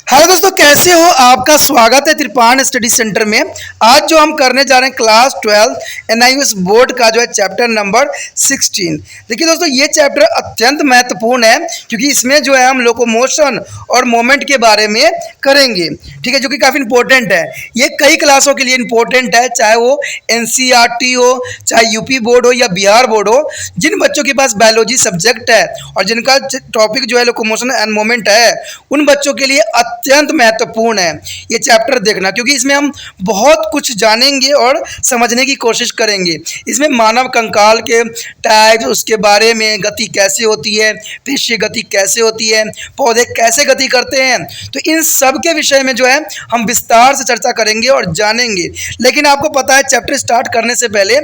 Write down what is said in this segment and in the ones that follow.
Hello दोस्तों, कैसे हो? आपका स्वागत है त्रिपाण स्टडी सेंटर में। आज जो हम करने जा रहे हैं क्लास 12 एनआईएस बोर्ड का जो है चैप्टर नंबर 16। देखिए दोस्तों, ये चैप्टर अत्यंत महत्वपूर्ण है क्योंकि इसमें जो है हम लोकोमोशन और मोमेंट के बारे में करेंगे। ठीक है, जो कि काफ़ी इंपॉर्टेंट है। ये कई क्लासों के लिए इंपॉर्टेंट है, चाहे वो एनसीईआरटी हो, चाहे यूपी बोर्ड हो या बिहार बोर्ड हो। जिन बच्चों के पास बायोलॉजी सब्जेक्ट है और जिनका टॉपिक जो है लोकोमोशन एंड मोमेंट है, उन बच्चों के लिए अत्यंत महत्वपूर्ण है ये चैप्टर देखना, क्योंकि इसमें हम बहुत कुछ जानेंगे और समझने की कोशिश करेंगे। इसमें मानव कंकाल के टाइप्स, उसके बारे में, गति कैसे होती है, पेशीय गति कैसे होती है, पौधे कैसे गति करते हैं, तो इन सब के विषय में जो है हम विस्तार से चर्चा करेंगे और जानेंगे। लेकिन आपको पता है, चैप्टर स्टार्ट करने से पहले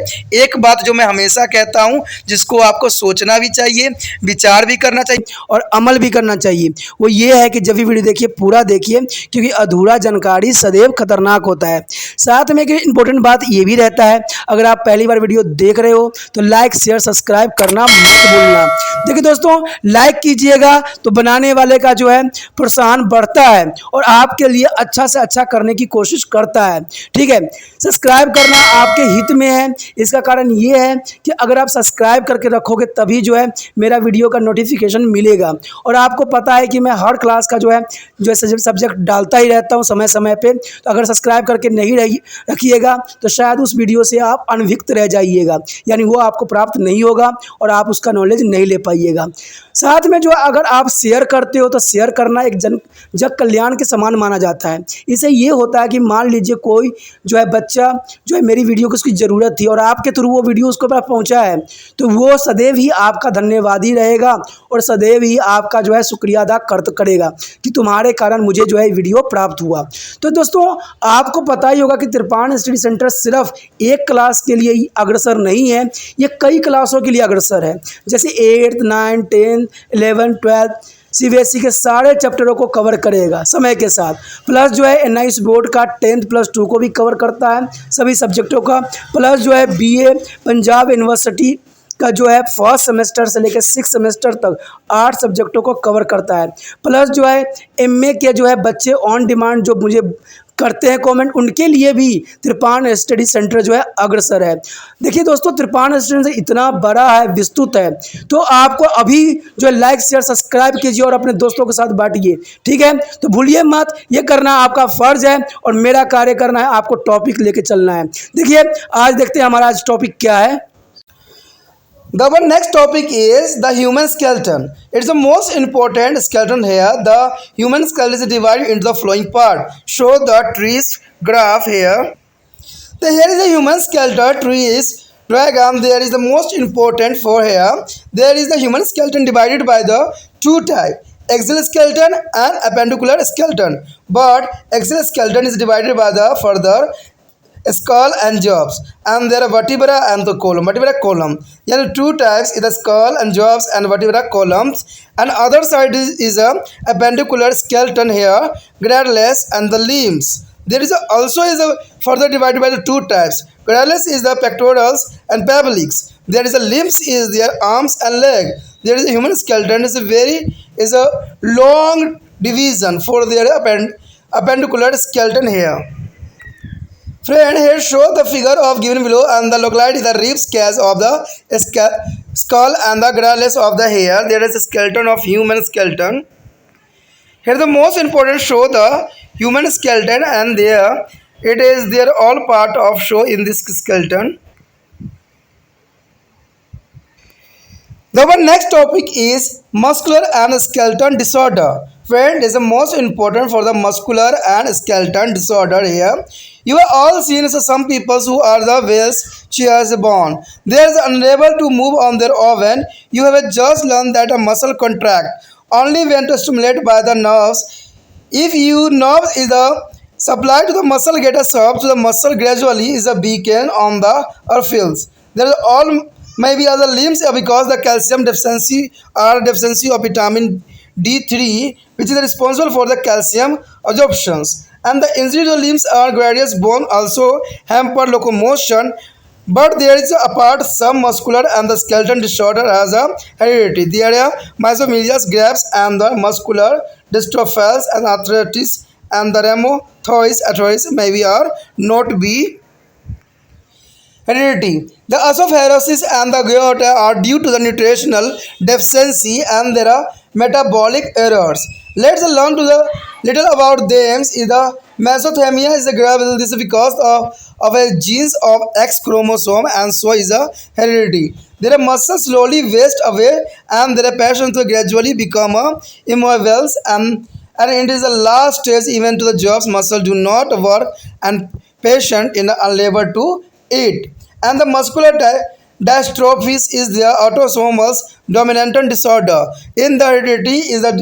एक बात जो मैं हमेशा कहता हूँ, जिसको आपको सोचना भी चाहिए, विचार भी करना चाहिए और अमल भी करना चाहिए, वो ये है कि जब भी वीडियो देखिए पूरा देखिए, क्योंकि अधूरा जानकारी सदैव खतरनाक होता है। साथ में एक इंपॉर्टेंट बात ये भी रहता है, अगर आप पहली बार वीडियो देख रहे हो तो लाइक शेयर सब्सक्राइब करना मत भूलना। देखिए दोस्तों, लाइक कीजिएगा तो बनाने वाले का जो है प्रोत्साहन बढ़ता है और आपके लिए अच्छा से अच्छा करने की कोशिश करता है। ठीक है, सब्सक्राइब करना आपके हित में है। इसका कारण ये है कि अगर आप सब्सक्राइब करके रखोगे तभी जो है मेरा वीडियो का नोटिफिकेशन मिलेगा। और आपको पता है कि मैं हर क्लास का जो है सब्जेक्ट डालता ही रहता हूँ समय समय पे। तो अगर सब्सक्राइब करके नहीं रखिएगा तो शायद उस वीडियो से आप अनभिज्ञ रह जाइएगा, यानी वो आपको प्राप्त नहीं होगा और आप उसका नॉलेज नहीं ले पाइएगा। साथ में जो अगर आप शेयर करते हो तो शेयर करना एक जग कल्याण के समान माना जाता है। इससे ये होता है कि मान लीजिए कोई जो है बच्चा जो है मेरी वीडियो को उसकी ज़रूरत थी और आपके थ्रू वो वीडियो उसको पास पहुँचा है, तो वो सदैव ही आपका धन्यवादी रहेगा और सदैव ही आपका जो है शुक्रिया अदा करेगा कि तुम्हारे कारण मुझे जो है वीडियो प्राप्त हुआ। तो दोस्तों, आपको पता ही होगा कि त्रिपाण स्टडी सेंटर सिर्फ एक क्लास के लिए ही अग्रसर नहीं है, ये कई क्लासों के लिए अग्रसर है। जैसे 8th 9th 10th 11th 12th CBSE के सारे चैप्टरों को कवर करेगा समय के साथ। प्लस जो है एनआईएस बोर्ड का 10th+2 को भी कवर करता है, सभी सब्जेक्टों का। प्लस जो है बीए पंजाब यूनिवर्सिटी का जो है फर्स्ट सेमेस्टर से लेकर 6th सेमेस्टर तक 8 सब्जेक्टों को कवर करता है। प्लस जो है एमए के जो है बच्चे ऑन डिमांड जो मुझे करते हैं कमेंट, उनके लिए भी त्रिपाण स्टडी सेंटर जो है अग्रसर है। देखिए दोस्तों, त्रिपाण स्टडी सेंटर इतना बड़ा है, विस्तृत है, तो आपको अभी जो है लाइक शेयर सब्सक्राइब कीजिए और अपने दोस्तों के साथ बांटिए। ठीक है, तो भूलिए मत, ये करना आपका फर्ज है और मेरा कार्य करना है आपको टॉपिक लेके चलना है। देखिए आज देखते हैं हमारा आज टॉपिक क्या है। The next topic is the human skeleton. It's the most important skeleton here. The human skeleton is divided into the following part. Show the trees graph here. Here is the human skeleton trees diagram. There is the most important for here. There is the human skeleton divided by the two types, axial skeleton and appendicular skeleton. But axial skeleton is divided by the further skull and jaws, and there are vertebra and the column. Vertebra column. There are two types: the skull and jaws and vertebra columns. And other side is a appendicular skeleton here, gradulus and the limbs. There is also further divided by the two types. Gradulus is the pectorals and pelvis. There is a limbs is their arms and leg. There is a human skeleton is a long division for their appendicular skeleton here. Friend, here show the figure of given below, and the locality is the ribs cage of the skull and the gradulus of the hair. There is a skeleton of human skeleton. Here the most important show the human skeleton, and there it is their all part of show in this skeleton. The next topic is muscular and skeleton disorder. Friend, is the most important for the muscular and skeleton disorder here. You have all seen some people who are the wheelchairs born. They are unable to move on their own. You have just learned that a muscle contract only when to stimulate by the nerves. If you nerve is the supply to the muscle get a serve to the muscle gradually is a beacon on the fields. There are all maybe other limbs because the calcium deficiency or deficiency of vitamin D3, which is responsible for the calcium absorptions. And the injury to limbs or gradulus bone also hamper locomotion. But there is apart some muscular and the skeleton disorder as a heredity. There are mesomelia grabs and the muscular dystrophies and arthritis, and the rheumatoid arthritis maybe or not be heredity. The osteoporosis and the gout are due to the nutritional deficiency and there are metabolic errors. Let's learn to the little about them. Is the mesothemia is the gravel. This is because of a genes of X chromosome and so is a heredity. Their muscles slowly waste away and their patients will gradually become immobile and it is the last stage even to the jobs muscle do not work and patient in unable to eat. And the muscular dystrophy is the autosomal dominant disorder. In the heredity is a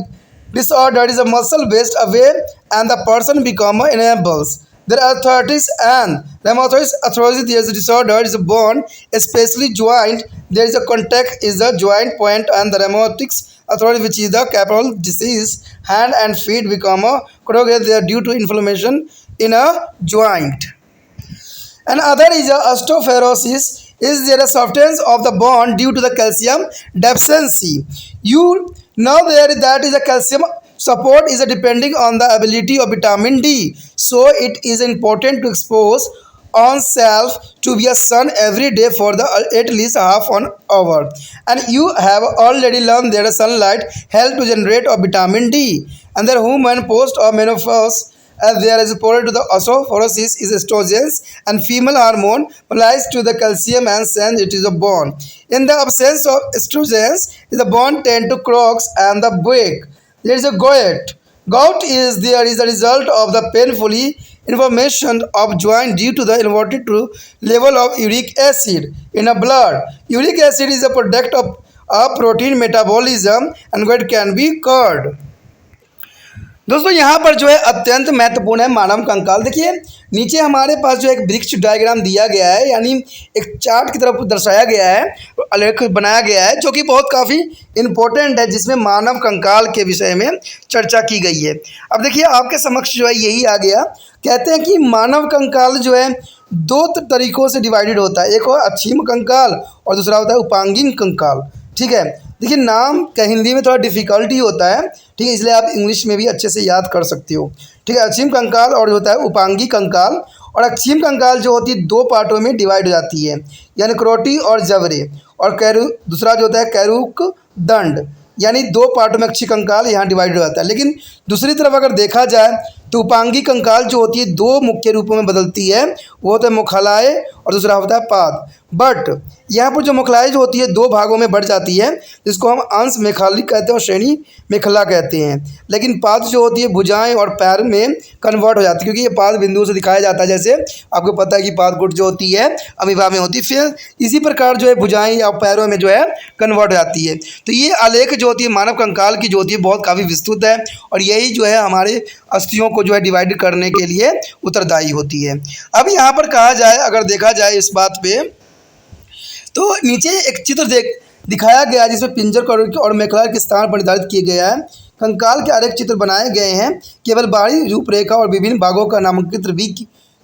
disorder is a muscle based away and the person become enables. There are arthritis and rheumatoid arthritis. There is a disorder is a bone, especially joint. There is a contact is the joint point and the rheumatoid arthritis which is the capital disease. Hand and feet become a corrugate. They are due to inflammation in a joint. And other is a osteoporosis is there a softness of the bone due to the calcium deficiency. You know there that is a calcium support is a depending on the ability of vitamin D. So it is important to expose on self to be a sun every day for the at least half an hour. And you have already learned that sunlight help to generate of vitamin D. And the human post or menopause as there is reported to the osteoporosis is estrogens and female hormone applies to the calcium and sends it is a bone. In the absence of estrogens, the bone tend to cracks and the break. There is a gout. Gout is there is a result of the painfully inflammation of joint due to the elevated level of uric acid in a blood. Uric acid is a product of protein metabolism and gout can be cured. दोस्तों यहाँ पर जो है अत्यंत महत्वपूर्ण है मानव कंकाल। देखिए नीचे हमारे पास जो एक वृक्ष डायग्राम दिया गया है यानी एक चार्ट की तरफ दर्शाया गया है, आलेख बनाया गया है जो कि बहुत काफ़ी इम्पोर्टेंट है जिसमें मानव कंकाल के विषय में चर्चा की गई है। अब देखिए आपके समक्ष जो है यही आ गया। कहते हैं कि मानव कंकाल जो है दो तरीक़ों से डिवाइडेड होता है, एक हो अक्षीम कंकाल और दूसरा होता है उपांगिक कंकाल। ठीक है, देखिए नाम का हिंदी में थोड़ा डिफ़िकल्टी होता है, ठीक है, इसलिए आप इंग्लिश में भी अच्छे से याद कर सकते हो। ठीक है, अक्षीम कंकाल और जो होता है उपांगी कंकाल। और अक्षीम कंकाल जो होती है दो पार्टों में डिवाइड हो जाती है यानी करोटी और जबड़े, और दूसरा जो होता है कैरुक दंड यानी दो पार्टों में अक्षी कंकाल यहाँ डिवाइड हो जाता है। लेकिन दूसरी तरफ अगर देखा जाए तो उपांगी कंकाल जो होती है दो मुख्य रूपों में बदलती है, वो होता है मुख्यालय और दूसरा होता है पाद। बट यहाँ पर जो मुख्यालय जो होती है दो भागों में बढ़ जाती है जिसको हम अंश मेखालिक कहते हैं और श्रेणी मेखला कहते हैं। लेकिन पाद जो होती है भुजाएं और पैर में कन्वर्ट हो जाती है क्योंकि ये पाद बिंदु से दिखाया जाता है। जैसे आपको पता है कि पाद गुट जो होती है अमीबा में होती है, फिर इसी प्रकार जो है भुजाएं या पैरों में जो है कन्वर्ट हो जाती है। तो ये आलेख जो होती है मानव कंकाल की जो होती है बहुत काफ़ी विस्तृत है और यही जो है हमारे अस्थियों को जो है डिवाइड करने के लिए उत्तरदायी होती है। अब यहाँ पर कहा जाए अगर देखा जाए इस बात पे तो नीचे एक चित्र दिखाया गया है जिसमें पिंजर और मेखला के स्थान पर निर्धारित किए गया है। कंकाल के आरेख चित्र बनाए गए हैं, केवल बाहरी रूपरेखा और विभिन्न भागों का नामांकित भी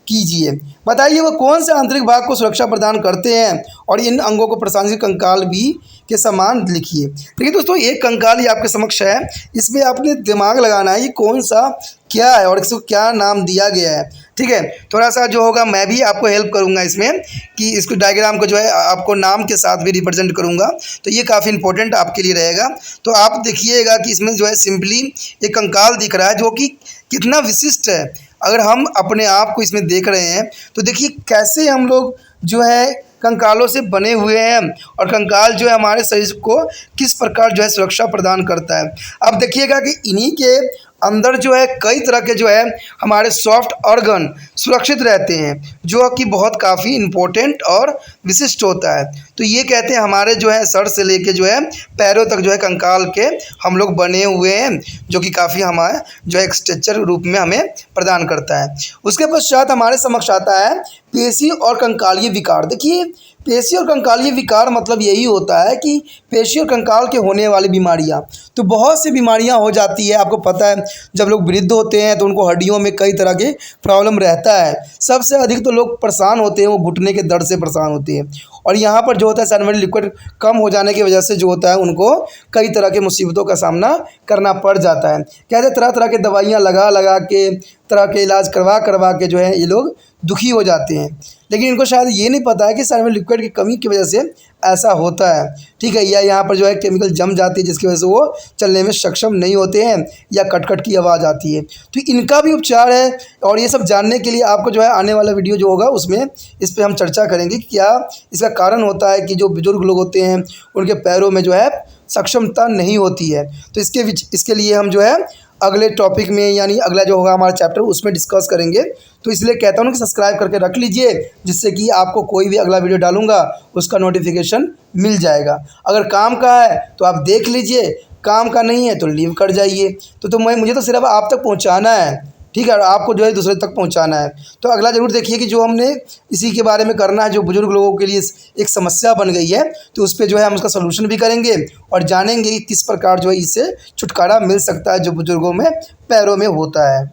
कीजिए। बताइए वो कौन से आंतरिक भाग को सुरक्षा प्रदान करते हैं और इन अंगों को प्रशासनिक कंकाल भी के समान लिखिए। देखिए दोस्तों एक कंकाल ही आपके समक्ष है, इसमें आपने दिमाग लगाना है ये कौन सा क्या है और इसको क्या नाम दिया गया है। ठीक है, थोड़ा सा जो होगा मैं भी आपको हेल्प करूंगा इसमें कि इसको डायग्राम को जो है आपको नाम के साथ भी रिप्रेजेंट करूंगा, तो ये काफ़ी इंपॉर्टेंट आपके लिए रहेगा। तो आप देखिएगा कि इसमें जो है सिंपली एक कंकाल दिख रहा है जो कि कितना विशिष्ट है। अगर हम अपने आप को इसमें देख रहे हैं तो देखिए कैसे हम लोग जो है कंकालों से बने हुए हैं और कंकाल जो है हमारे शरीर को किस प्रकार जो है सुरक्षा प्रदान करता है। अब देखिएगा कि इन्हीं के अंदर जो है कई तरह के जो है हमारे सॉफ्ट ऑर्गन सुरक्षित रहते हैं जो कि बहुत काफ़ी इम्पोर्टेंट और विशिष्ट होता है। तो ये कहते हैं हमारे जो है सर से लेके जो है पैरों तक जो है कंकाल के हम लोग बने हुए हैं जो कि काफ़ी हमारे जो है एक स्ट्रक्चर रूप में हमें प्रदान करता है। उसके पश्चात हमारे समक्ष आता है पेशी और कंकालीय विकार। देखिए पेशी और कंकालीय विकार मतलब यही होता है कि पेशी और कंकाल के होने वाली बीमारियां, तो बहुत सी बीमारियां हो जाती है। आपको पता है जब लोग वृद्ध होते हैं तो उनको हड्डियों में कई तरह के प्रॉब्लम रहता है। सबसे अधिक तो लोग परेशान होते हैं वो घुटने के दर्द से परेशान होते हैं और यहाँ पर जो होता है सैनिटरी लिक्विड कम हो जाने की वजह से जो होता है उनको कई तरह की मुसीबतों का सामना करना पड़ जाता है। कहते हैं तरह तरह की दवाइयाँ लगा लगा के, तरह के इलाज करवा करवा के जो है ये लोग दुखी हो जाते हैं, लेकिन इनको शायद ये नहीं पता है कि सैनिटरी लिक्विड की कमी की वजह से ऐसा होता है। ठीक है, या यहाँ पर जो है केमिकल जम जाती है जिसकी वजह से वो चलने में सक्षम नहीं होते हैं या कटकट की आवाज़ आती है। तो इनका भी उपचार है, और ये सब जानने के लिए आपको जो है आने वाला वीडियो जो होगा उसमें इस पर हम चर्चा करेंगे कि क्या इसका कारण होता है कि जो बुजुर्ग लोग होते हैं उनके पैरों में जो है सक्षमता नहीं होती है। तो इसके लिए हम जो है अगले टॉपिक में, यानी अगला जो होगा हमारा चैप्टर, उसमें डिस्कस करेंगे। तो इसलिए कहता हूँ कि सब्सक्राइब करके रख लीजिए, जिससे कि आपको कोई भी अगला वीडियो डालूंगा उसका नोटिफिकेशन मिल जाएगा। अगर काम का है तो आप देख लीजिए, काम का नहीं है तो लीव कर जाइए। तो मुझे तो सिर्फ आप तक पहुँचाना है, ठीक है, और आपको जो है दूसरे तक पहुंचाना है। तो अगला ज़रूर देखिए कि जो हमने इसी के बारे में करना है, जो बुजुर्ग लोगों के लिए एक समस्या बन गई है, तो उस पर जो है हम उसका सलूशन भी करेंगे और जानेंगे कि किस प्रकार जो है इससे छुटकारा मिल सकता है जो बुजुर्गों में पैरों में होता है।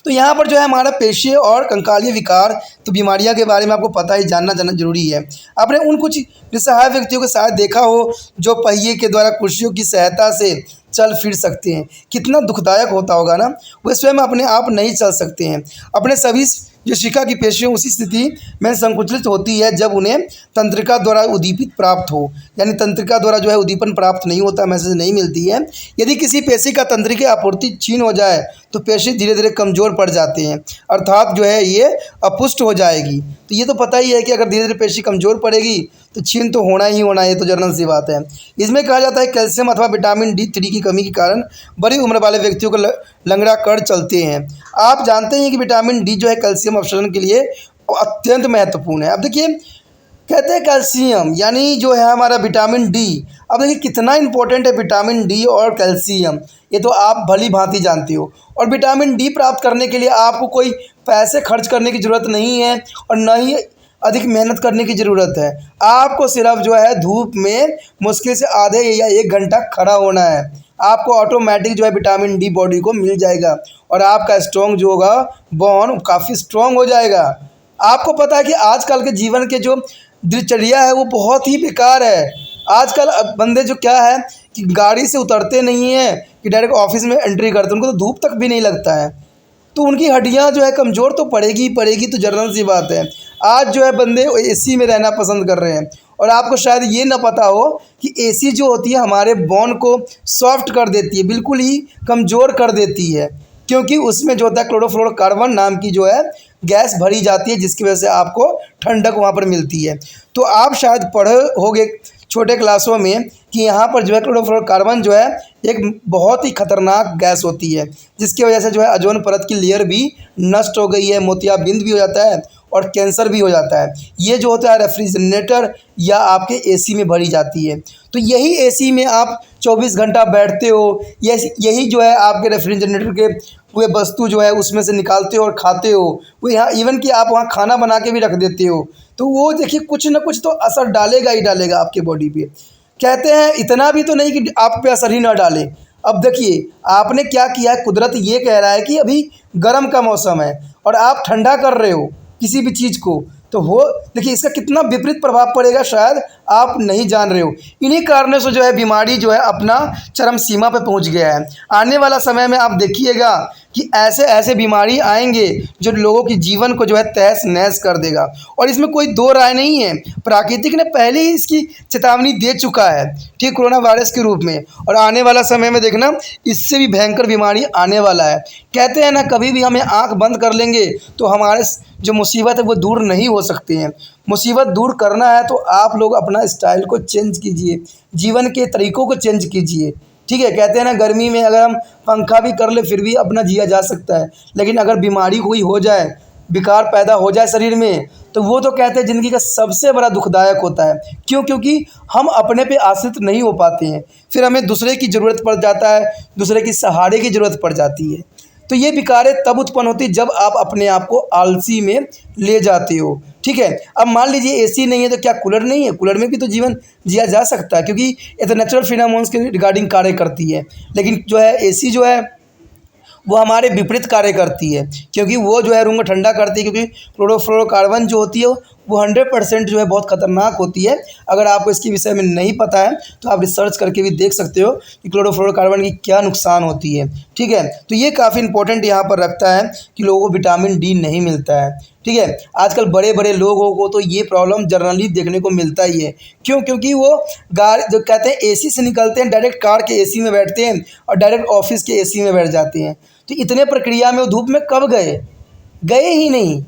तो यहाँ पर जो है हमारा पेशीय और कंकालीय विकार, तो बीमारियाँ के बारे में आपको पता ही जानना जरूरी है। आपने उन कुछ निस्सहाय व्यक्तियों को शायद देखा हो जो पहिए के द्वारा कुर्सियों की सहायता से चल फिर सकते हैं। कितना दुखदायक होता होगा ना, वे स्वयं अपने आप नहीं चल सकते हैं। अपने सभी जो शिखा की पेशियाँ उसी स्थिति में संकुचित होती है जब उन्हें तंत्रिका द्वारा उद्दीपित प्राप्त हो, यानी तंत्रिका द्वारा जो है उद्दीपन प्राप्त नहीं होता, मैसेज नहीं मिलती है। यदि किसी पेशी का तंत्रिका आपूर्ति छीन हो जाए तो पेशी धीरे धीरे कमज़ोर पड़ जाते हैं, अर्थात जो है ये अपुष्ट हो जाएगी। तो ये तो पता ही है कि अगर धीरे धीरे पेशी कमज़ोर पड़ेगी तो छीन तो होना ही होना है, तो जनरल सी बात है। इसमें कहा जाता है कैल्शियम अथवा विटामिन D3 की कमी के कारण बड़ी उम्र वाले व्यक्तियों को लंगड़ा कर चलते हैं। आप जानते हैं कि विटामिन D जो है कैल्शियम अपक्षरण के लिए अत्यंत महत्वपूर्ण है। अब देखिए, कहते हैं कैल्शियम यानी जो है हमारा विटामिन D। अब देखिए कितना इंपॉर्टेंट है विटामिन D और कैल्शियम, ये तो आप भली भांति जानते हो। और विटामिन D प्राप्त करने के लिए आपको कोई पैसे खर्च करने की ज़रूरत नहीं है और न ही अधिक मेहनत करने की ज़रूरत है। आपको सिर्फ जो है धूप में मुश्किल से आधे या 1 घंटा खड़ा होना है, आपको ऑटोमेटिक जो है विटामिन D बॉडी को मिल जाएगा और आपका स्ट्रॉन्ग जो होगा बोन काफ़ी स्ट्रॉन्ग हो जाएगा। आपको पता है कि आजकल के जीवन के जो दिनचर्या है वो बहुत ही बेकार है। आजकल बंदे जो क्या है कि गाड़ी से उतरते नहीं हैं कि डायरेक्ट ऑफिस में एंट्री करते, उनको तो धूप तक भी नहीं लगता है, तो उनकी हड्डियां जो है कमज़ोर तो पड़ेगी ही पड़ेगी, तो जनरल सी बात है। आज जो है बंदे एसी में रहना पसंद कर रहे हैं, और आपको शायद ये ना पता हो कि एसी जो होती है हमारे बोन को सॉफ्ट कर देती है, बिल्कुल ही कमज़ोर कर देती है, क्योंकि उसमें जो होता है क्लोरोफ्लोरोकार्बन नाम की जो है गैस भरी जाती है, जिसकी वजह से आपको ठंडक वहाँ पर मिलती है। तो आप शायद पढ़े होंगे छोटे क्लासों में कि यहाँ पर जो है क्लोरोफ्लोरोकार्बन जो है एक बहुत ही खतरनाक गैस होती है, जिसकी वजह से जो है ओजोन परत की लेयर भी नष्ट हो गई है, मोतियाबिंद भी हो जाता है और कैंसर भी हो जाता है। ये जो होता है रेफ्रिजरेटर या आपके एसी में भरी जाती है। तो यही एसी में आप 24 घंटा बैठते हो, यही जो है आपके रेफ्रिजरेटर के वे वस्तु जो है उसमें से निकालते हो और खाते हो, वो यहाँ इवन कि आप वहाँ खाना बना के भी रख देते हो, तो वो देखिए कुछ ना कुछ तो असर डालेगा ही डालेगा आपके बॉडी पे। कहते हैं इतना भी तो नहीं कि आप पे असर ही ना डाले। अब देखिए आपने क्या किया है, कुदरत ये कह रहा है कि अभी गर्म का मौसम है और आप ठंडा कर रहे हो किसी भी चीज़ को, तो वो देखिए इसका कितना विपरीत प्रभाव पड़ेगा शायद आप नहीं जान रहे हो। इन्हीं कारणों से जो है बीमारी जो है अपना चरम सीमा पे पहुंच गया है। आने वाला समय में आप देखिएगा कि ऐसे ऐसे बीमारी आएंगे जो लोगों की जीवन को जो है तहस नहस कर देगा, और इसमें कोई दो राय नहीं है। प्राकृतिक ने पहले ही इसकी चेतावनी दे चुका है, ठीक, कोरोना वायरस के रूप में, और आने वाला समय में देखना इससे भी भयंकर बीमारी आने वाला है। कहते हैं ना, कभी भी हमें आंख बंद कर लेंगे तो हमारे जो मुसीबत है वो दूर नहीं हो सकती हैं। मुसीबत दूर करना है तो आप लोग अपना स्टाइल को चेंज कीजिए, जीवन के तरीक़ों को चेंज कीजिए, ठीक है। कहते हैं ना, गर्मी में अगर हम पंखा भी कर ले फिर भी अपना जिया जा सकता है, लेकिन अगर बीमारी कोई हो जाए, विकार पैदा हो जाए शरीर में, तो वो तो कहते हैं ज़िंदगी का सबसे बड़ा दुखदायक होता है। क्यों? क्योंकि हम अपने पे आश्रित नहीं हो पाते हैं, फिर हमें दूसरे की ज़रूरत पड़ जाता है, दूसरे की सहारे की ज़रूरत पड़ जाती है। तो ये विकारें तब उत्पन्न होती है जब आप अपने आप को आलसी में ले जाते हो, ठीक है। अब मान लीजिए एसी नहीं है तो क्या कूलर नहीं है? कूलर में भी तो जीवन जिया जा सकता है, क्योंकि ये तो नेचुरल फिनोमेनन्स के रिगार्डिंग कार्य करती है। लेकिन जो है एसी जो है वो हमारे विपरीत कार्य करती है, क्योंकि वो जो है रूम को ठंडा करती है, क्योंकि क्लोरोफ्लोरोकार्बन जो होती है वो 100% जो है बहुत ख़तरनाक होती है। अगर आपको इसके विषय में नहीं पता है तो आप रिसर्च करके भी देख सकते हो कि क्लोरोफ्लोरोकार्बन की क्या नुकसान होती है। ठीक है, तो ये काफ़ी इंपॉर्टेंट यहाँ पर रखता है कि लोगों को विटामिन डी नहीं मिलता है। ठीक है, आजकल बड़े बड़े लोगों को तो ये प्रॉब्लम जनरली देखने को मिलता ही है। क्यों? क्योंकि वो गाड़ी जो कहते हैं एसी से निकलते हैं, डायरेक्ट कार के एसी में बैठते हैं और डायरेक्ट ऑफिस के एसी में बैठ जाते हैं। तो इतने प्रक्रिया में वो धूप में कब गए ही नहीं।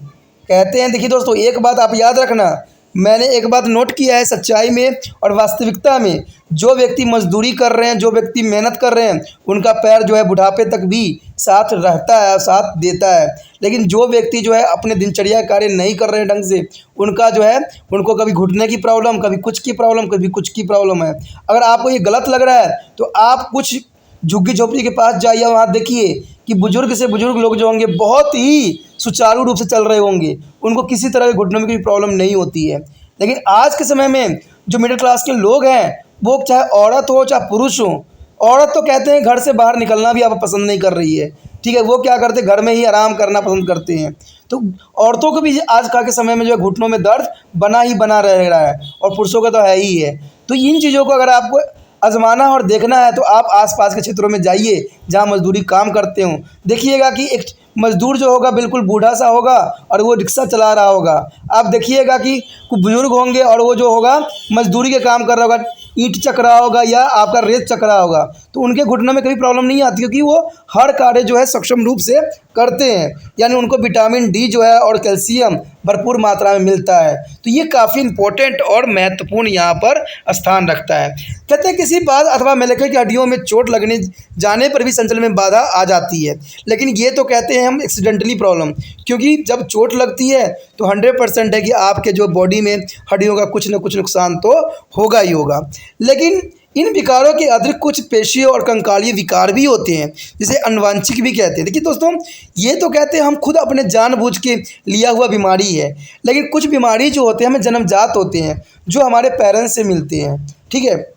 कहते हैं, देखिए दोस्तों, एक बात आप याद रखना, मैंने एक बात नोट किया है सच्चाई में और वास्तविकता में, जो व्यक्ति मजदूरी कर रहे हैं, जो व्यक्ति मेहनत कर रहे हैं, उनका पैर जो है बुढ़ापे तक भी साथ रहता है, साथ देता है। लेकिन जो व्यक्ति जो है अपने दिनचर्या कार्य नहीं कर रहे हैं ढंग से, उनका जो है उनको कभी घुटने की प्रॉब्लम, कभी कुछ की प्रॉब्लम, कभी कुछ की प्रॉब्लम है। अगर आपको ये गलत लग रहा है तो आप कुछ झुग्गी झोपड़ी के पास जाइए, वहाँ देखिए कि बुजुर्ग से बुजुर्ग लोग जो होंगे बहुत ही सुचारू रूप से चल रहे होंगे, उनको किसी तरह के घुटनों में कोई प्रॉब्लम नहीं होती है। लेकिन आज के समय में जो मिडिल क्लास के लोग हैं, वो चाहे औरत हो चाहे पुरुष हो, औरत तो कहते हैं घर से बाहर निकलना भी आप पसंद नहीं कर रही है। ठीक है, वो क्या करते हैं, घर में ही आराम करना पसंद करते हैं। तो औरतों को भी आज का के समय में जो है घुटनों में दर्द बना रह रहा है, और पुरुषों का तो है ही है। तो इन चीज़ों को अगर आपको आजमाना और देखना है तो आप आसपास के क्षेत्रों में जाइए जहाँ मजदूरी काम करते हो। देखिएगा कि एक मजदूर जो होगा बिल्कुल बूढ़ा सा होगा और वो रिक्शा चला रहा होगा। आप देखिएगा कि कुछ बुजुर्ग होंगे और वो जो होगा मजदूरी के काम कर रहा होगा, ईंट चक रहा होगा या आपका रेत चक रहा होगा, तो उनके घुटनों में कभी प्रॉब्लम नहीं आती, क्योंकि वो हर कार्य जो है सक्षम रूप से करते हैं। यानी उनको विटामिन डी जो है और कैल्शियम भरपूर मात्रा में मिलता है। तो ये काफ़ी इंपॉर्टेंट और महत्वपूर्ण यहाँ पर स्थान रखता है। कहते हैं किसी बात अथवा मेलेके की हड्डियों में चोट लगने जाने पर भी संचलन में बाधा आ जाती है, लेकिन ये तो कहते हैं हम एक्सीडेंटली प्रॉब्लम, क्योंकि जब चोट लगती है तो 100% है कि आपके जो बॉडी में हड्डियों का कुछ न कुछ नुकसान तो होगा ही होगा। लेकिन इन विकारों के अतिरिक्त कुछ पेशीय और कंकालीय विकार भी होते हैं, जिसे अनुवांशिक भी कहते हैं। देखिए दोस्तों, ये तो कहते हैं हम खुद अपने जानबूझ के लिया हुआ बीमारी है, लेकिन कुछ बीमारी जो होते हैं हमें जन्मजात होते हैं, जो हमारे पेरेंट्स से मिलते हैं। ठीक है,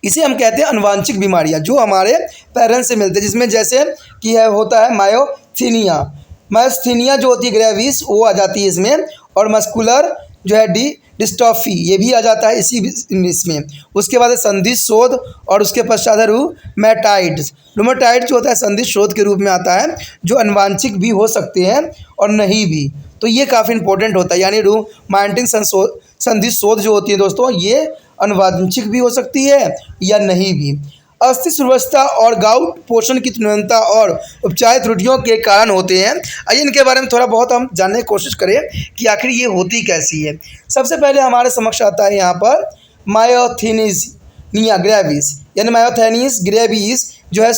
इसे हम कहते हैं अनुवांशिक बीमारियां जो हमारे पेरेंट्स से मिलते हैं, जिसमें जैसे कि है होता है मायोस्थीनिया जो होती है ग्रेविस, वो आ जाती है इसमें, और मस्कुलर जो है डिस्ट्रॉफी ये भी आ जाता है इसमें। उसके बाद है संधि शोध, और उसके पश्चात है रूमेटाइड जो होता है संधि शोध के रूप में आता है, जो अनुवांशिक भी हो सकते हैं और नहीं भी। तो ये काफ़ी इंपॉर्टेंट होता है। यानी रूमेटाइड संधि शोध जो होती है दोस्तों, ये अनुवांशिक भी हो सकती है या नहीं भी। अस्थि सुव्यवस्था और गाउट पोषण की न्यूनता और उपचार त्रुटियों के कारण होते हैं। आइए इनके बारे में थोड़ा बहुत हम जानने की कोशिश करें कि आखिर ये होती कैसी है। सबसे पहले हमारे समक्ष आता है यहाँ पर मायोस्थीनिया ग्रेविस, यानी मायोस्थीनिया ग्रेविस जो है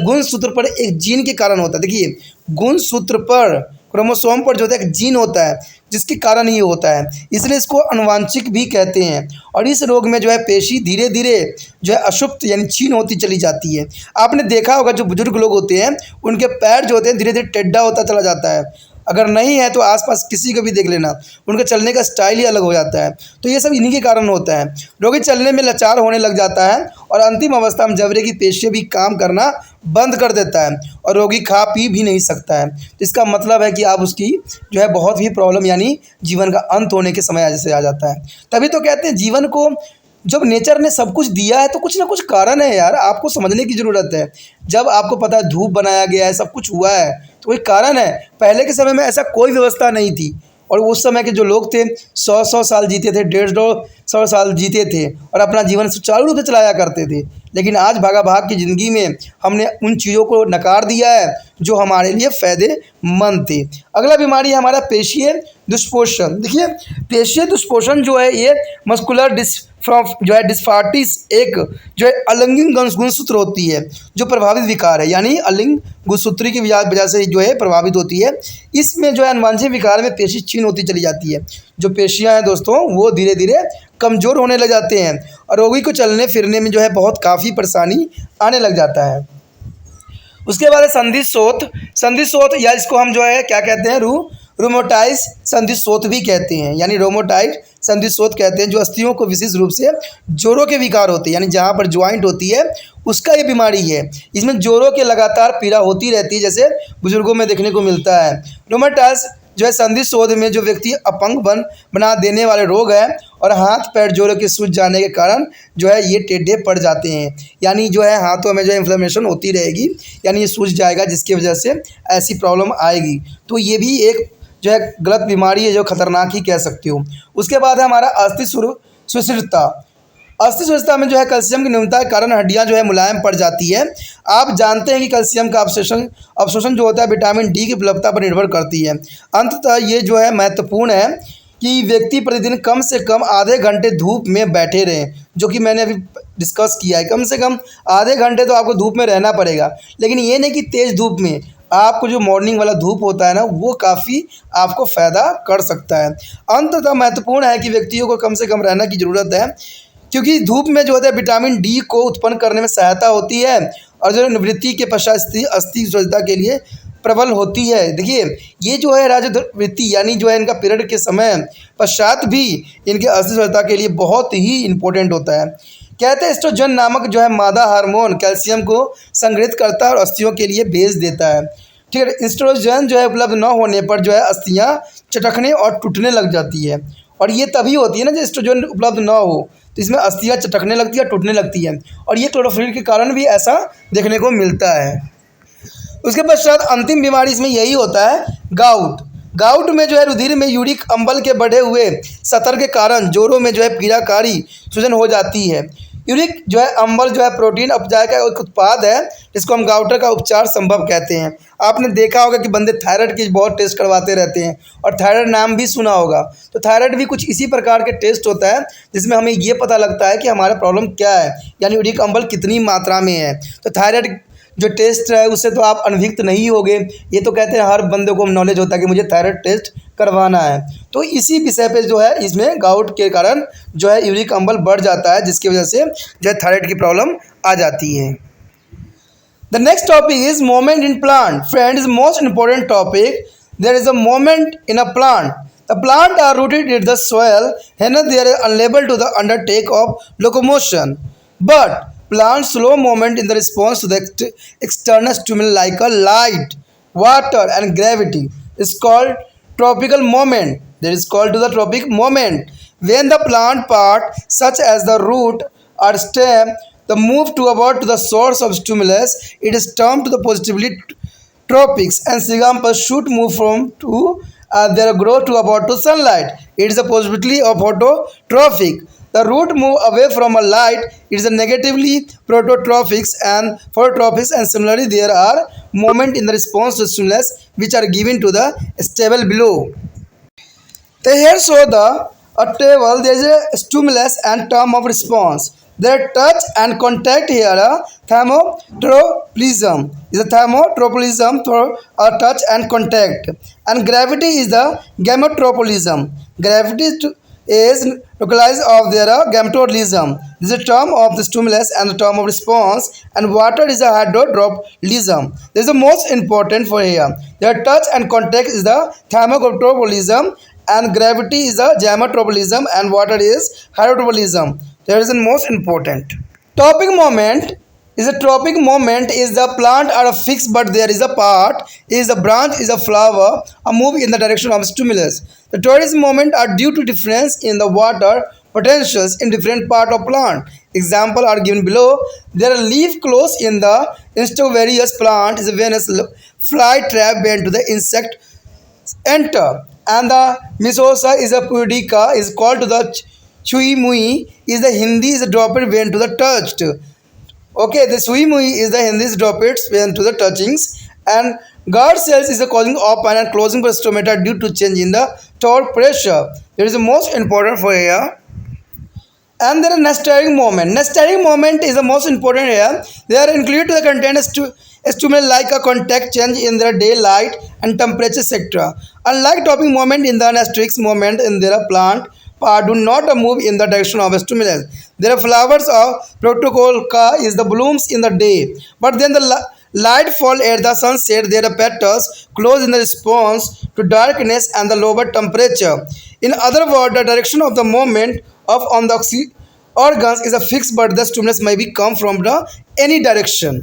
गुणसूत्र पर एक जीन के कारण होता है। देखिए, गुणसूत्र पर क्रोमोसोम पर जो होता है एक जीन होता है जिसके कारण ये होता है, इसलिए इसको अनुवांशिक भी कहते हैं। और इस रोग में जो है पेशी धीरे धीरे जो है अशुप्त यानी क्षीण होती चली जाती है। आपने देखा होगा जो बुजुर्ग लोग होते हैं उनके पैर जो होते हैं धीरे धीरे टेढ़ा होता चला जाता है। अगर नहीं है तो आसपास किसी को भी देख लेना, उनके चलने का स्टाइल ही अलग हो जाता है। तो ये सब इन्हीं के कारण होता है। रोगी चलने में लाचार होने लग जाता है और अंतिम अवस्था में जबड़े की पेशियां भी काम करना बंद कर देता है और रोगी खा पी भी नहीं सकता है। तो इसका मतलब है कि आप उसकी जो है बहुत ही प्रॉब्लम यानी जीवन का अंत होने के समय जैसे आ जाता है। तभी तो कहते हैं जीवन को जब नेचर ने सब कुछ दिया है तो कुछ ना कुछ कारण है यार, आपको समझने की ज़रूरत है। जब आपको पता है धूप बनाया गया है, सब कुछ हुआ है, तो कोई कारण है। पहले के समय में ऐसा कोई व्यवस्था नहीं थी और उस समय के जो लोग थे 100 साल जीते थे, 150 साल जीते थे और अपना जीवन सुचारू रूप से चलाया करते थे। लेकिन आज भागा भाग की ज़िंदगी में हमने उन चीज़ों को नकार दिया है जो हमारे लिए फ़ायदेमंद थे। अगला बीमारी है हमारा पेशीय दुष्पोषण। देखिए, पेशीय दुष्पोषण जो है ये मस्कुलर डिस्फार्टिस एक जो है अलिंग गुणसूत्र होती है जो प्रभावित विकार है, यानी अलिंग गुणसूत्री की वजह से जो है प्रभावित होती है। इसमें जो है अनुवांशिक विकार में पेशी क्षीण होती चली जाती है। जो पेशियां हैं दोस्तों वो धीरे धीरे कमज़ोर होने लग जाते हैं और रोगी को चलने फिरने में जो है बहुत काफ़ी परेशानी आने लग जाता है। उसके बाद संधि शोथ या इसको हम जो है क्या कहते हैं रोमोटाइड संधिशोथ भी कहते हैं, यानी रोमोटाइड संधिशोथ कहते हैं, जो अस्थियों को विशेष रूप से जोड़ों के विकार होते हैं, यानी जहाँ पर ज्वाइंट होती है उसका ये बीमारी है। इसमें जोड़ों के लगातार पीड़ा होती रहती है, जैसे बुजुर्गों में देखने को मिलता है। रोमोटाइड जो है संधि शोध में जो व्यक्ति अपंग बना देने वाले रोग है, और हाथ पैर जोड़ों के सूज जाने के कारण जो है ये टेढ़े पड़ जाते हैं, यानी जो है हाथों में जो इन्फ्लेमेशन होती रहेगी, यानी ये सूज जाएगा, जिसकी वजह से ऐसी प्रॉब्लम आएगी। तो ये भी एक जो है गलत बीमारी है, जो खतरनाक ही कह सकती हूँ। उसके बाद है हमारा अस्थि सुशिरता। अस्थि सुशिरता में जो है कैल्शियम की न्यूनता के कारण हड्डियां जो है मुलायम पड़ जाती है। आप जानते हैं कि कैल्शियम का अवशोषण जो होता है विटामिन डी की उपलब्धता पर निर्भर करती है। अंततः ये जो है महत्वपूर्ण है कि व्यक्ति प्रतिदिन कम से कम आधे घंटे धूप में बैठे रहें, जो कि मैंने अभी डिस्कस किया है। कम से कम आधे घंटे तो आपको धूप में रहना पड़ेगा, लेकिन ये नहीं कि तेज़ धूप में। आपको जो मॉर्निंग वाला धूप होता है ना, वो काफ़ी आपको फ़ायदा कर सकता है। अंततः महत्वपूर्ण है कि व्यक्तियों को कम से कम रहना की ज़रूरत है, क्योंकि धूप में जो होता है विटामिन डी को उत्पन्न करने में सहायता होती है, और जो निवृत्ति के पश्चात अस्थि सुशिरता के लिए प्रबल होती है। देखिए, ये जो है राजवृत्ति यानी जो है इनका पीरियड के समय पश्चात भी इनके अस्थि सुशिरता के लिए बहुत ही इम्पोर्टेंट होता है। कहते हैं एस्ट्रोजन नामक जो है मादा हार्मोन कैल्शियम को संग्रहित करता है और अस्थियों के लिए भेज देता है। ठीक है, एस्ट्रोजन जो है उपलब्ध न होने पर जो है अस्थियाँ चटकने और टूटने लग जाती है, और ये तभी होती है ना जब एस्ट्रोजन उपलब्ध न हो, तो इसमें अस्थियाँ चटकने लगती है, टूटने लगती है, और ये क्लोरोफिल के कारण भी ऐसा देखने को मिलता है। उसके पश्चात अंतिम बीमारी इसमें यही होता है, गाउट। गाउट में जो है रुधिर में यूरिक अम्ल के बढ़े हुए स्तर के कारण जोड़ों में जो है पीड़ाकारी सूजन हो जाती है। यूरिक जो है अम्ल जो है प्रोटीन अपचाय का एक उत्पाद है, जिसको हम गाउटर का उपचार संभव कहते हैं। आपने देखा होगा कि बंदे थायराइड की बहुत टेस्ट करवाते रहते हैं, और थायराइड नाम भी सुना होगा। तो थायराइड भी कुछ इसी प्रकार के टेस्ट होता है, जिसमें हमें ये पता लगता है कि हमारा प्रॉब्लम क्या है, यानी यूरिक अम्ल कितनी मात्रा में है। तो थायराइड जो टेस्ट है उससे तो आप अनभिज्ञ नहीं होगे। ये तो कहते हैं हर बंदे को नॉलेज होता है कि मुझे थायराइड टेस्ट करवाना है। तो इसी विषय पे जो है इसमें गाउट के कारण जो है यूरिक अम्ल बढ़ जाता है, जिसकी वजह से जो है थायराइड की प्रॉब्लम आ जाती है। The next topic is moment in plant. Friend is most important topic. There is a moment in a plant. The plant are rooted in the soil, hence they are unable to the undertake of locomotion. But plants slow movement in the response to the external stimuli like a light, water, and gravity. It's called tropical movement. That is called to the tropic movement. When the plant part, such as the root or stem, the move toward to the source of stimulus, it is termed to the positively tropics, and example should move from to their growth to about to sunlight. It is a possibility of phototrophic. The root move away from a light. It is a negatively prototrophics and phototropics, and similarly there are movement in the response to stimulus which are given to the table below. So here show the a table. There is a stimulus and term of response. There touch and contact here a thermotropism is a thermotropism for a touch and contact, and gravity is the gametropism. Gravity is localized of their gametropism. This is a term of the stimulus and the term of response, and water is a hydrodropism. This is the most important for here. Their touch and contact is the thermotropism, and gravity is the gametropism, and water is hydrodropism. That is the most important. Topic moment is a tropic moment is the plant are fixed, but there is a part is a branch is a flower a move in the direction of stimulus. The tourism moment are due to difference in the water potentials in different part of plant. Example are given below. There are leaf close in the insectivorous plant is a Venus fly trap bent to the insect enter, and the misosa is a pudica is called to the Chui Mui is the Hindi is a dropped when to the touched. Okay, the Chui Mui is the Hindi is dropped when to the touchings, and guard cells is a causing open and closing for stomata due to change in the torque pressure. It is the most important for here. And there is nestering moment. Nestering moment is the most important here. They are included to the content stimuli like a contact change in their daylight and temperature, etc. Unlike topping moment in the nestering moment in their plant part do not move in the direction of stimulus. Their flowers of protocol is the blooms in the day, but then the Light fall at the sunset, their petals close in the response to darkness and the lower temperature. In other words, the direction of the movement of on the organs is a fixed, but the stimulus may be come from the any direction.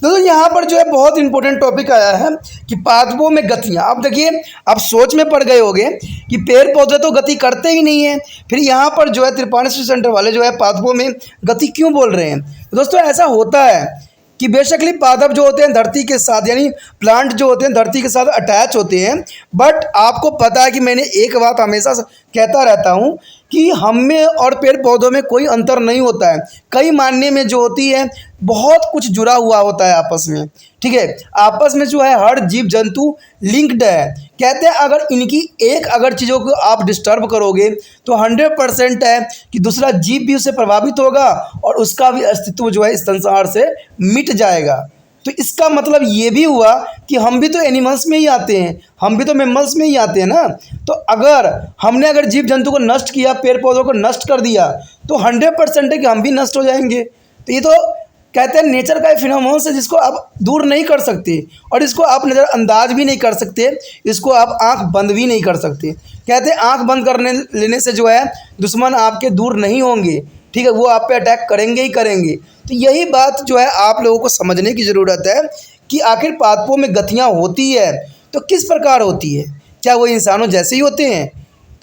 दोस्तों यहाँ पर जो है बहुत important topic आया है कि पादपों में गतियाँ। अब देखिए, आप सोच में पड़ गए होंगे कि पेड़ पौधे तो गति करते ही नहीं हैं, फिर यहाँ पर जो है त्रिपाणी स्टडी सेंटर वाले जो है पादपों में गति क्यों बोल रहे हैं। तो दोस्तों ऐसा होता है कि बेशकली पादप जो होते हैं धरती के साथ, यानी प्लांट जो होते हैं धरती के साथ अटैच होते हैं, बट आपको पता है कि मैंने एक बात हमेशा कहता रहता हूँ कि हम में और पेड़ पौधों में कोई अंतर नहीं होता है। कई मायने में जो होती है बहुत कुछ जुड़ा हुआ होता है आपस में, ठीक है। आपस में जो है हर जीव जंतु लिंक्ड है। कहते हैं अगर इनकी एक अगर चीज़ों को आप डिस्टर्ब करोगे तो 100% है कि दूसरा जीव भी उससे प्रभावित होगा और उसका भी अस्तित्व जो है इस संसार से मिट जाएगा। तो इसका मतलब ये भी हुआ कि हम भी तो एनिमल्स में ही आते हैं, हम भी तो मैमल्स में ही आते हैं ना। तो अगर जीव जंतु को नष्ट किया, पेड़ पौधों को नष्ट कर दिया, तो 100% है कि हम भी नष्ट हो जाएंगे। तो ये तो कहते हैं नेचर का फिनोमेनन है जिसको आप दूर नहीं कर सकते और इसको आप नज़रअंदाज भी नहीं कर सकते, इसको आप आंख बंद भी नहीं कर सकते। कहते हैं आंख बंद करने लेने से जो है दुश्मन आपके दूर नहीं होंगे, ठीक है, वो आप पे अटैक करेंगे ही करेंगे। तो यही बात जो है आप लोगों को समझने की ज़रूरत है कि आखिर पादपों में गतियाँ होती है तो किस प्रकार होती है, क्या वो इंसानों जैसे ही होते हैं।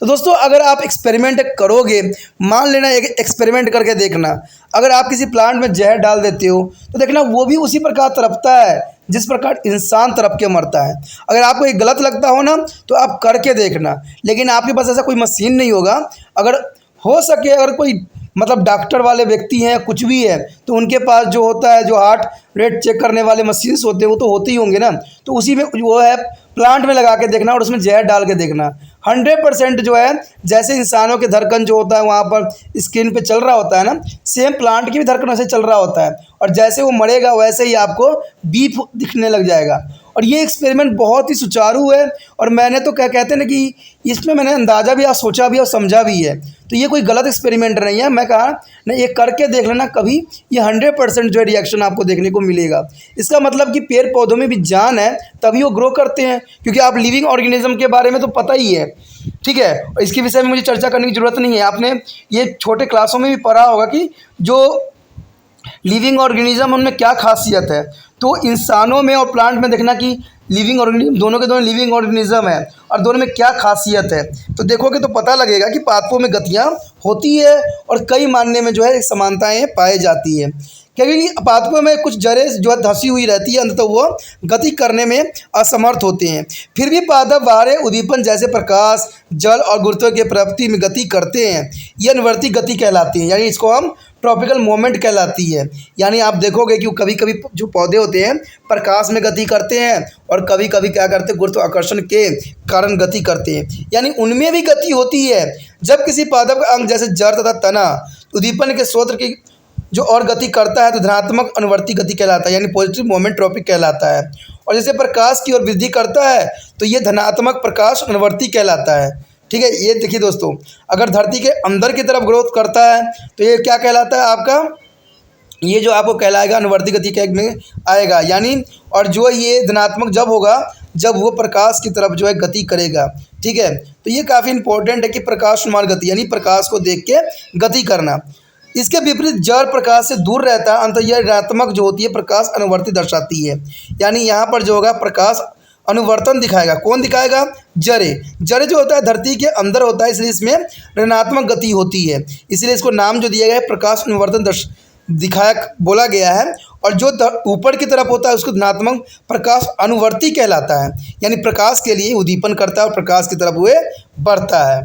तो दोस्तों अगर आप एक्सपेरिमेंट करोगे, मान लेना एक एक्सपेरिमेंट करके देखना, अगर आप किसी प्लांट में जहर डाल देते हो तो देखना वो भी उसी प्रकार तड़पता है जिस प्रकार इंसान तड़प के मरता है। अगर आपको ये गलत लगता हो ना तो आप करके देखना, लेकिन आपके पास ऐसा कोई मशीन नहीं होगा। अगर हो सके अगर कोई मतलब डॉक्टर वाले व्यक्ति हैं कुछ भी है तो उनके पास जो होता है जो हार्ट रेट चेक करने वाले मशीन्स होते हैं वो तो होते ही होंगे ना, तो उसी में वो है प्लांट में लगा के देखना और उसमें जहर डाल के देखना। 100% जो है जैसे इंसानों के धड़कन जो होता है वहाँ पर स्किन पे चल रहा होता है ना, सेम प्लांट की भी धड़कन वैसे चल रहा होता है और जैसे वो मरेगा वैसे ही आपको बीप दिखने लग जाएगा। और ये एक्सपेरिमेंट बहुत ही सुचारू है और मैंने तो क्या कहते हैं ना कि इसमें मैंने अंदाज़ा भी और सोचा भी और समझा भी है। तो ये कोई गलत एक्सपेरिमेंट नहीं है, मैं कहा ना ये करके देख लेना कभी, ये 100% जो है रिएक्शन आपको देखने को मिलेगा। इसका मतलब कि पेड़ पौधों में भी जान है तभी वो ग्रो करते हैं, क्योंकि आप लिविंग ऑर्गेनिज्म के बारे में तो पता ही है, ठीक है। और इसके विषय में मुझे चर्चा करने की ज़रूरत नहीं है, आपने ये छोटे क्लासों में भी पढ़ा होगा कि जो लिविंग ऑर्गेनिज्म उनमें क्या खासियत है। तो इंसानों में और प्लांट में देखना कि लिविंग ऑर्गेनिज्म दोनों के दोनों लिविंग ऑर्गेनिज्म है और दोनों में क्या खासियत है, तो देखोगे तो पता लगेगा कि पादपों में गतियाँ होती है और कई मायने में जो है समानताएं पाई जाती है। क्योंकि पादपों में कुछ जड़ें जो है धंसी हुई रहती है, अंततः वो गति करने में असमर्थ होते हैं। फिर भी पादप बाहरी उद्दीपन जैसे प्रकाश, जल और गुरुत्व के प्रवृत्ति में गति करते हैं। ये अनुवर्ती गति कहलाती है, यानी इसको हम ट्रॉपिकल मोमेंट कहलाती है। यानी आप देखोगे कि कभी कभी जो पौधे होते हैं प्रकाश में गति करते हैं और कभी कभी क्या करते हैं गुरुत्वाकर्षण के कारण गति करते हैं, यानी उनमें भी गति होती है। जब किसी पादप का अंग जैसे जड़ तथा तना उद्दीपन के स्रोत की जो और गति करता है तो धनात्मक अनुवर्ती गति कहलाता है, यानी पॉजिटिव मोमेंट ट्रॉपिक कहलाता है। और जैसे प्रकाश की ओर वृद्धि करता है तो ये धनात्मक प्रकाश अनुवर्ती कहलाता है, ठीक है। ये देखिए दोस्तों, अगर धरती के अंदर की तरफ ग्रोथ करता है तो ये क्या कहलाता है आपका, ये जो आपको कहलाएगा अनुवर्ती गति के में आएगा, यानी और जो ये धनात्मक जब होगा जब वो प्रकाश की तरफ जो है गति करेगा, ठीक है। तो ये काफ़ी इंपॉर्टेंट है कि प्रकाशमान गति, यानी प्रकाश को देख के गति करना। इसके विपरीत जड़ प्रकाश से दूर रहता है, अंत यह ऋणात्मक जो होती है प्रकाश अनुवर्ती दर्शाती है, यानी यहाँ पर जो होगा प्रकाश अनुवर्तन दिखाएगा। कौन दिखाएगा, जड़े जो होता है धरती के अंदर होता है, इसलिए इसमें ऋणात्मक गति होती है, इसलिए इसको नाम जो दिया गया है प्रकाश अनुवर्तन दिखाया बोला गया है। और जो ऊपर की तरफ होता है उसको धनात्मक प्रकाश अनुवर्ती कहलाता है, यानी प्रकाश के लिए उद्दीपन करता है और प्रकाश की तरफ वह बढ़ता है।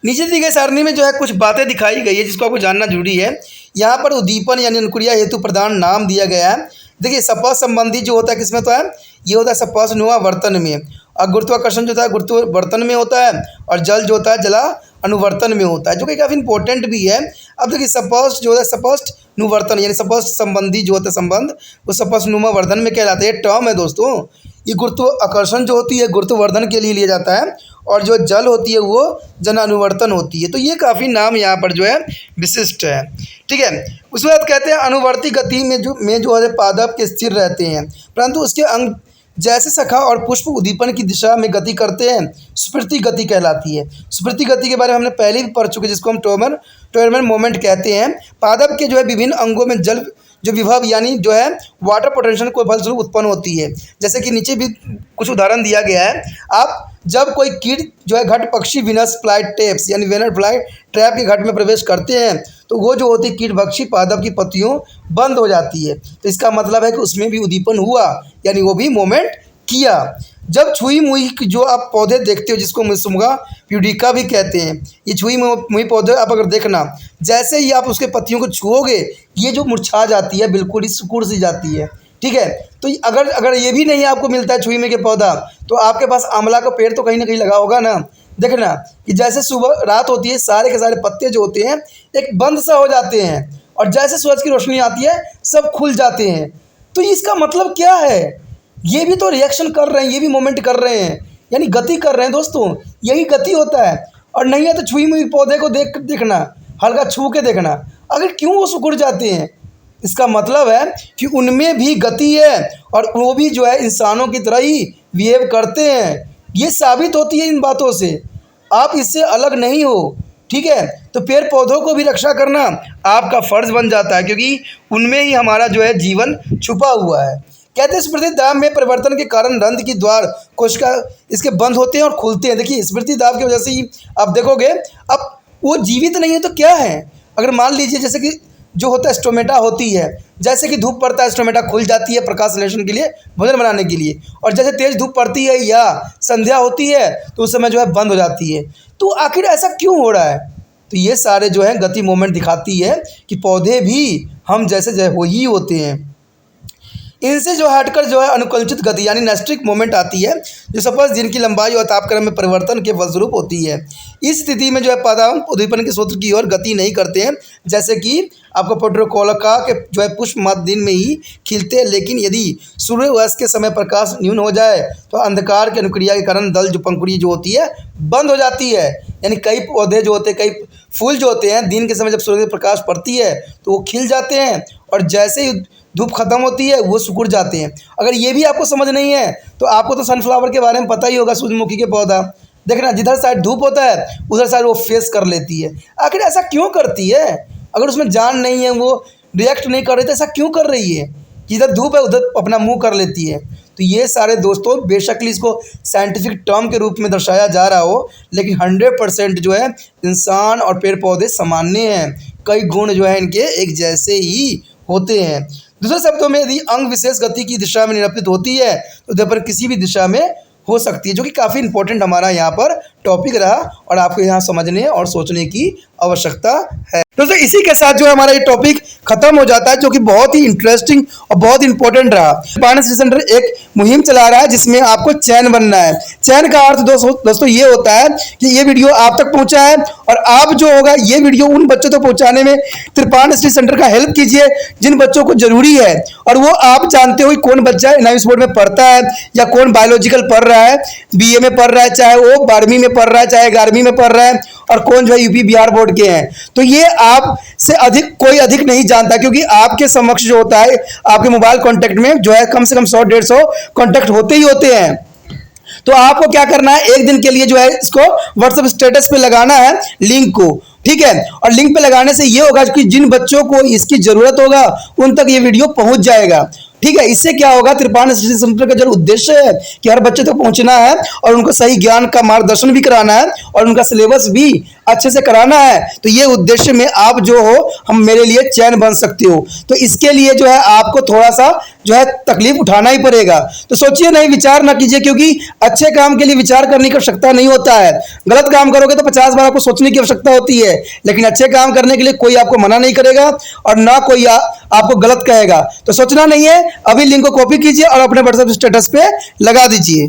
नीचे दी गई सारणी में जो है कुछ बातें दिखाई गई है जिसको आपको जानना जरूरी है। यहाँ पर उद्दीपन यानी अनुक्रिया हेतु प्रधान नाम दिया गया है। देखिए सपा संबंधी जो होता है किसमें तो है, ये होता है सपासनुमा वर्तन में, और गुरुत्वाकर्षण जो होता है गुरुत्वावर्तन में होता है, और जल जो होता है जला अनुवर्तन में होता है, जो कि काफ़ी इंपॉर्टेंट भी है। अब देखिए सपष्ट जो होता है सपष्ट नुवर्तन यानी सपष्ट संबंधी जो होता है संबंध वो सपष्ट नुमा वर्धन में कहलाता है। ये टर्म है दोस्तों, ये गुरुत्वाकर्षण जो होती है गुरुत्ववर्धन के लिए लिया जाता है, और जो जल होती है वो जन अनुवर्तन होती है। तो ये काफ़ी नाम यहाँ पर जो है विशिष्ट है। ठीक है, उसके बाद कहते हैं अनुवर्ती गति में जो है पादप के स्थिर रहते हैं, परंतु उसके अंग जैसे शाखा और पुष्प उद्दीपन की दिशा में गति करते हैं, स्फूर्ति गति कहलाती है। स्फूर्ति गति के बारे में हमने पहले भी पढ़ चुके, जिसको हम टोरमन मोमेंट कहते हैं। पादप के जो है विभिन्न अंगों में जल जो विभव यानी जो है वाटर पोटेंशियल को फलस्वरूप उत्पन्न होती है। जैसे कि नीचे भी कुछ उदाहरण दिया गया है। आप जब कोई कीट जो है घट पक्षी विनस फ्लाई टेप्स यानी वेनर फ्लाई ट्रैप के घट में प्रवेश करते हैं, तो वो जो होती है कीट भक्षी पादप की पत्तियों बंद हो जाती है। तो इसका मतलब है कि उसमें भी उद्दीपन हुआ, यानी वो भी मोमेंट किया। जब छुई मुई जो आप पौधे देखते हो, जिसको मुसमुगा प्यूडिका भी कहते हैं, ये छुई मुई पौधे आप अगर देखना, जैसे ही आप उसके पत्तियों को छुओगे ये जो मुरझा जाती है, बिल्कुल ही सिकुड़ सी जाती है। ठीक है, तो अगर ये भी नहीं आपको मिलता है छुई में के पौधा, तो आपके पास आंवला का पेड़ तो कहीं ना कहीं लगा होगा ना। देखना कि जैसे सुबह रात होती है, सारे के सारे पत्ते जो होते हैं एक बंद सा हो जाते हैं, और जैसे सूरज की रोशनी आती है सब खुल जाते हैं। तो इसका मतलब क्या है, ये भी तो रिएक्शन कर रहे हैं, ये भी मोमेंट कर रहे हैं, यानी गति कर रहे हैं दोस्तों, यही गति होता है। और नहीं है तो छुई मुई पौधे को देखना, हल्का छू के देखना, अगर क्यों वो सिकुड़ जाते हैं, इसका मतलब है कि उनमें भी गति है और वो भी जो है इंसानों की तरह ही बिहेव करते हैं। ये साबित होती है इन बातों से, आप इससे अलग नहीं हो। ठीक है, तो पेड़ पौधों को भी रक्षा करना आपका फ़र्ज़ बन जाता है, क्योंकि उनमें ही हमारा जो है जीवन छुपा हुआ है। कहते हैं स्मृति दाब में परिवर्तन के कारण रंध्र की द्वार कोशिका इसके बंद होते हैं और खुलते हैं। देखिए स्मृति दाब की वजह से ही आप देखोगे, अब वो जीवित नहीं है तो क्या है, अगर मान लीजिए जैसे कि जो होता है स्टोमेटा होती है, जैसे कि धूप पड़ता है स्टोमेटा खुल जाती है प्रकाश संश्लेषण के लिए, भोजन बनाने के लिए, और जैसे तेज़ धूप पड़ती है या संध्या होती है तो उस समय जो है बंद हो जाती है। तो आखिर ऐसा क्यों हो रहा है, तो ये सारे जो है गति मोमेंट दिखाती है कि पौधे भी हम जैसे जो हो ही होते हैं। इनसे जो हटकर जो है अनुकूलित गति यानी नेस्ट्रिक मोमेंट आती है, जो सफल जिनकी लंबाई और तापक्रम में परिवर्तन के फलस्वरूप होती है। इस स्थिति में जो है पादप उद्दीपन के स्रोत की ओर गति नहीं करते हैं, जैसे कि आपको पोट्रोकोलका के जो है पुष्प मध्य दिन में ही खिलते हैं, लेकिन यदि सूर्यास्त के समय प्रकाश न्यून हो जाए तो अंधकार की अनुक्रिया के कारण दल जो पंखुड़ी जो होती है बंद हो जाती है। यानी कई पौधे जो होते हैं, कई फूल जो होते हैं, दिन के समय जब सूर्य की प्रकाश पड़ती है तो वो खिल जाते हैं, और जैसे ही धूप खत्म होती है वो सिकुड़ जाते हैं। अगर ये भी आपको समझ नहीं है तो आपको तो सनफ्लावर के बारे में पता ही होगा, सूरजमुखी के पौधा देखना, जिधर साइड धूप होता है उधर साइड वो फेस कर लेती है। आखिर ऐसा क्यों करती है, अगर उसमें जान नहीं है, वो रिएक्ट नहीं कर रही तो ऐसा क्यों कर रही है, जिधर धूप है उधर अपना मुंह कर लेती है। तो ये सारे दोस्तों बेशक इसको साइंटिफिक टर्म के रूप में दर्शाया जा रहा हो, लेकिन 100% जो है इंसान और पेड़ पौधे सामान्य हैं, कई गुण जो है इनके एक जैसे ही होते हैं। दूसरे शब्दों में यदि अंग विशेष गति की दिशा में निरूपित होती है तो उधर पर किसी भी दिशा में हो सकती है, जो कि काफ़ी इंपॉर्टेंट हमारा यहाँ पर टॉपिक रहा और आपको यहाँ समझने और सोचने की आवश्यकता है। दोस्तों इसी के साथ जो है हमारा ये टॉपिक खत्म हो जाता है, जो कि बहुत ही इंटरेस्टिंग और बहुत इंपॉर्टेंट रहा। पानी सेंटर एक मुहिम चला रहा है जिसमें आपको चैन बनना है। चैन का अर्थ दोस्तों ये होता है कि ये वीडियो आप तक पहुंचा है और आप जो होगा ये वीडियो उन बच्चों तक पहुंचाने में त्रिपाण स्टडी सेंटर का हेल्प कीजिए जिन बच्चों को जरूरी है। और वो आप जानते हो कौन बच्चा एनआईवीएस बोर्ड में पढ़ता है या कौन बायोलॉजिकल पढ़ रहा है, बीए में पढ़ रहा है, चाहे वो 12वीं में पढ़ रहा है, चाहे 11वीं में पढ़ रहा है, और कौन जो है यूपी बिहार बोर्ड के हैं। तो ये आप से अधिक कोई अधिक नहीं जानता, क्योंकि आपके समक्ष जो होता है आपके मोबाइल कांटेक्ट में जो है कम से कम 100-150 कांटेक्ट होते ही होते हैं। तो आपको क्या करना है, एक दिन के लिए जो है इसको व्हाट्सएप स्टेटस पे लगाना है लिंक को, ठीक है। और लिंक पे लगाने से ये होगा कि जिन बच्चों को इसकी जरूरत होगा उन तक ये वीडियो पहुंच जाएगा, ठीक है। इससे क्या होगा, त्रिपाण स्टडी सेंटर का जो उद्देश्य है कि हर बच्चे तक पहुंचना है और उनको सही ज्ञान का मार्गदर्शन भी कराना है और उनका सिलेबस भी अच्छे से कराना है। तो ये उद्देश्य में आप जो हो हम मेरे लिए चैन बन सकते हो। तो इसके लिए जो है आपको थोड़ा सा जो है तकलीफ उठाना ही पड़ेगा। तो सोचिए नहीं, विचार ना कीजिए, क्योंकि अच्छे काम के लिए विचार करने की आवश्यकता नहीं होता है। गलत काम करोगे तो 50 बार आपको सोचने की आवश्यकता होती है, लेकिन अच्छे काम करने के लिए कोई आपको मना नहीं करेगा और ना कोई आपको गलत कहेगा। तो सोचना नहीं है, अभी लिंक को कॉपी कीजिए और अपने व्हाट्सएप स्टेटस पे लगा दीजिए।